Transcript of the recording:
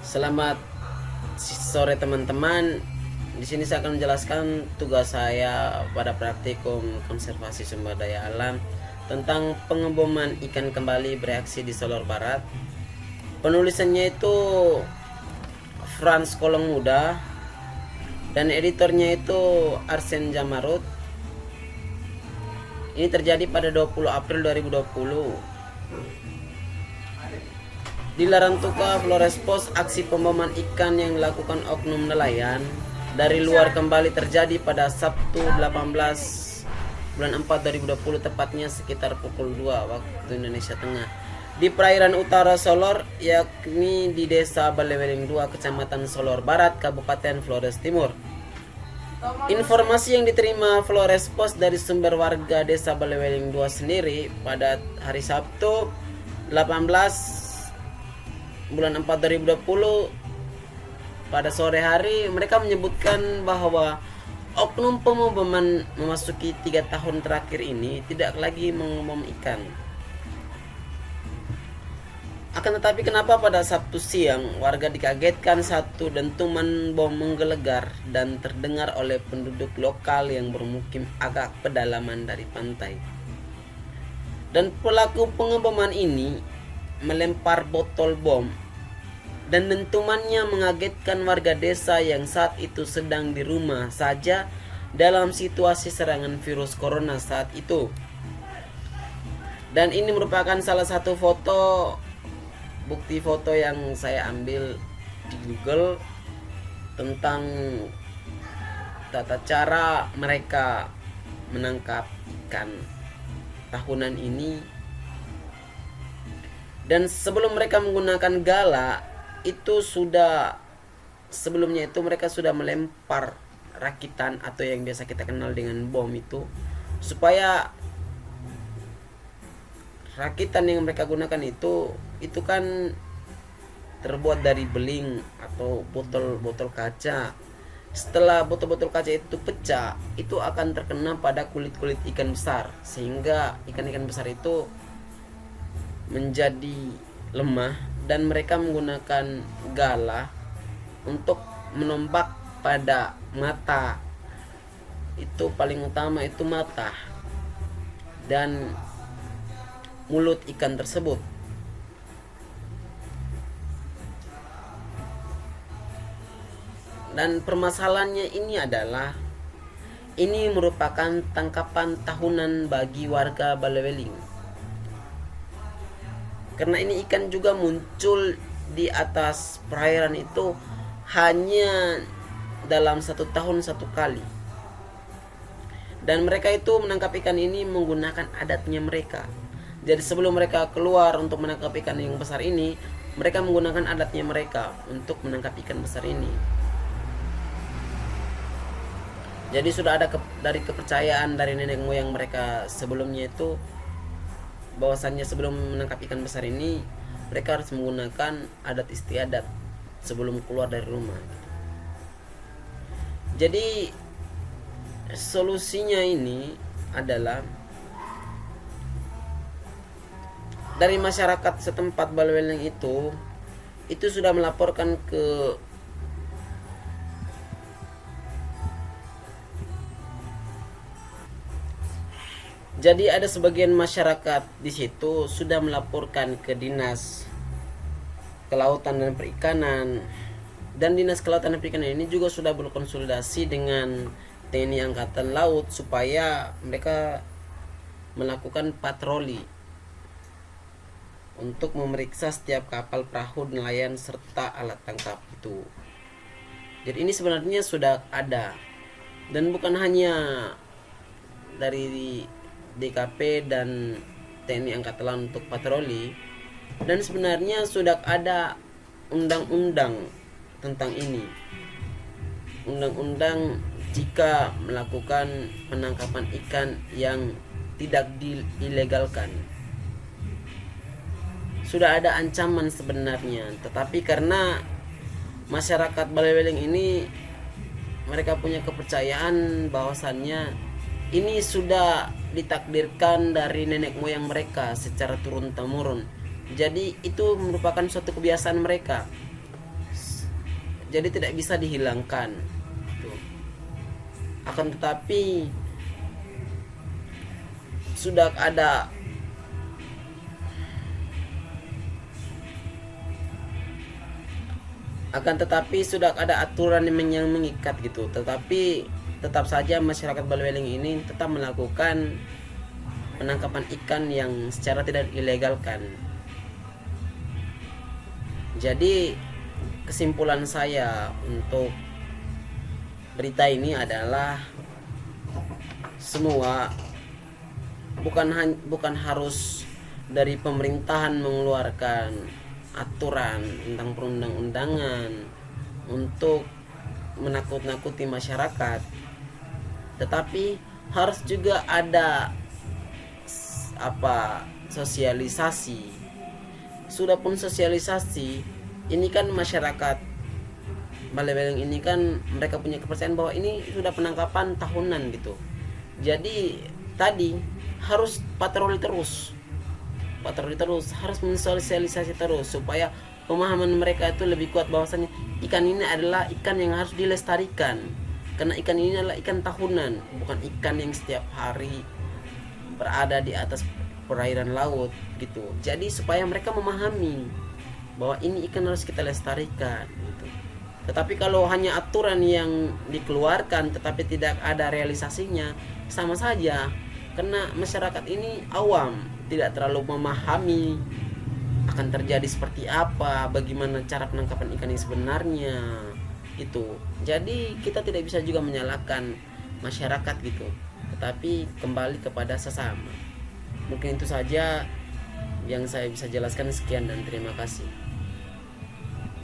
Selamat sore teman-teman. Di sini saya akan menjelaskan tugas saya pada praktikum konservasi sumber daya alam tentang pengeboman ikan kembali bereaksi di Solor Barat. Penulisannya itu Franz Kolong Muda dan editornya itu Arsen Jamarut. Ini terjadi pada 20 April 2020. Dilarang Tuka Flores Post, aksi pemboman ikan yang dilakukan oknum nelayan dari luar kembali terjadi pada Sabtu 18 bulan 4 2020, tepatnya sekitar pukul 2 waktu Indonesia Tengah di perairan utara Solor, yakni di Desa Baleweling 2, Kecamatan Solor Barat, Kabupaten Flores Timur. Informasi yang diterima Flores Post dari sumber warga Desa Baleweling 2 sendiri pada hari Sabtu 18 bulan 4 2020 pada sore hari, mereka menyebutkan bahwa oknum pemboman memasuki 3 tahun terakhir ini tidak lagi mengebom ikan. Akan tetapi kenapa pada Sabtu siang warga dikagetkan satu dentuman bom menggelegar dan terdengar oleh penduduk lokal yang bermukim agak pedalaman dari pantai. Dan pelaku pengeboman ini melempar botol bom dan dentumannya mengagetkan warga desa yang saat itu sedang di rumah saja dalam situasi serangan virus corona saat itu. Dan ini merupakan salah satu bukti foto yang saya ambil di Google tentang tata cara mereka menangkap ikan tahunan ini. Dan sebelum mereka menggunakan gala, sebelumnya itu mereka sudah melempar rakitan atau yang biasa kita kenal dengan bom itu, supaya rakitan yang mereka gunakan itu kan terbuat dari beling atau botol kaca. Setelah botol-botol kaca itu pecah, itu akan terkena pada kulit-kulit ikan besar, sehingga ikan-ikan besar itu menjadi lemah, dan mereka menggunakan gala untuk menombak pada mata. Itu paling utama, itu mata dan mulut ikan tersebut. Dan permasalahannya ini adalah ini merupakan tangkapan tahunan bagi warga Baleweling. Karena ini ikan juga muncul di atas perairan itu hanya dalam 1 tahun 1 kali. Dan mereka itu menangkap ikan ini menggunakan adatnya mereka. Jadi sebelum mereka keluar untuk menangkap ikan yang besar ini, mereka menggunakan adatnya mereka untuk menangkap ikan besar ini. Jadi sudah ada dari kepercayaan dari nenek moyang mereka sebelumnya itu, bahwasannya sebelum menangkap ikan besar ini mereka harus menggunakan adat istiadat sebelum keluar dari rumah. Jadi solusinya ini adalah dari masyarakat setempat Baleweling itu sudah melaporkan ke Jadi ada sebagian masyarakat di situ sudah melaporkan ke Dinas Kelautan dan Perikanan, dan Dinas Kelautan dan Perikanan ini juga sudah berkonsultasi dengan TNI Angkatan Laut supaya mereka melakukan patroli untuk memeriksa setiap kapal, perahu, nelayan serta alat tangkap itu. Jadi ini sebenarnya sudah ada, dan bukan hanya dari DKP dan TNI Angkatan Laut untuk patroli, dan sebenarnya sudah ada undang-undang tentang ini. Undang-undang jika melakukan penangkapan ikan yang tidak dilegalkan. Sudah ada ancaman sebenarnya, tetapi karena masyarakat Baleweling ini mereka punya kepercayaan bahwasannya ini sudah ditakdirkan dari nenek moyang mereka secara turun temurun. Jadi itu merupakan suatu kebiasaan mereka. jadi tidak bisa dihilangkan. Tuh. Akan tetapi sudah ada aturan yang mengikat gitu. Tetapi tetap saja masyarakat Balweling ini tetap melakukan penangkapan ikan yang secara tidak ilegalkan. Jadi kesimpulan saya untuk berita ini adalah semua bukan harus dari pemerintahan mengeluarkan aturan tentang perundang-undangan untuk menakut-nakuti masyarakat, tetapi harus juga ada sosialisasi. Sudah pun sosialisasi, ini kan masyarakat Balweling ini kan mereka punya kepercayaan bahwa ini sudah penangkapan tahunan gitu. Jadi tadi harus patroli terus, harus mensosialisasi terus supaya pemahaman mereka itu lebih kuat bahwasanya ikan ini adalah ikan yang harus dilestarikan, karena ikan ini adalah ikan tahunan, bukan ikan yang setiap hari berada di atas perairan laut gitu. Jadi supaya mereka memahami bahwa ini ikan harus kita lestarikan gitu. Tetapi kalau hanya aturan yang dikeluarkan tetapi tidak ada realisasinya, sama saja, karena masyarakat ini awam, tidak terlalu memahami akan terjadi seperti apa, bagaimana cara penangkapan ikan yang sebenarnya itu. Jadi kita tidak bisa juga menyalahkan masyarakat gitu, tetapi kembali kepada sesama. Mungkin itu saja yang saya bisa jelaskan. Sekian dan terima kasih.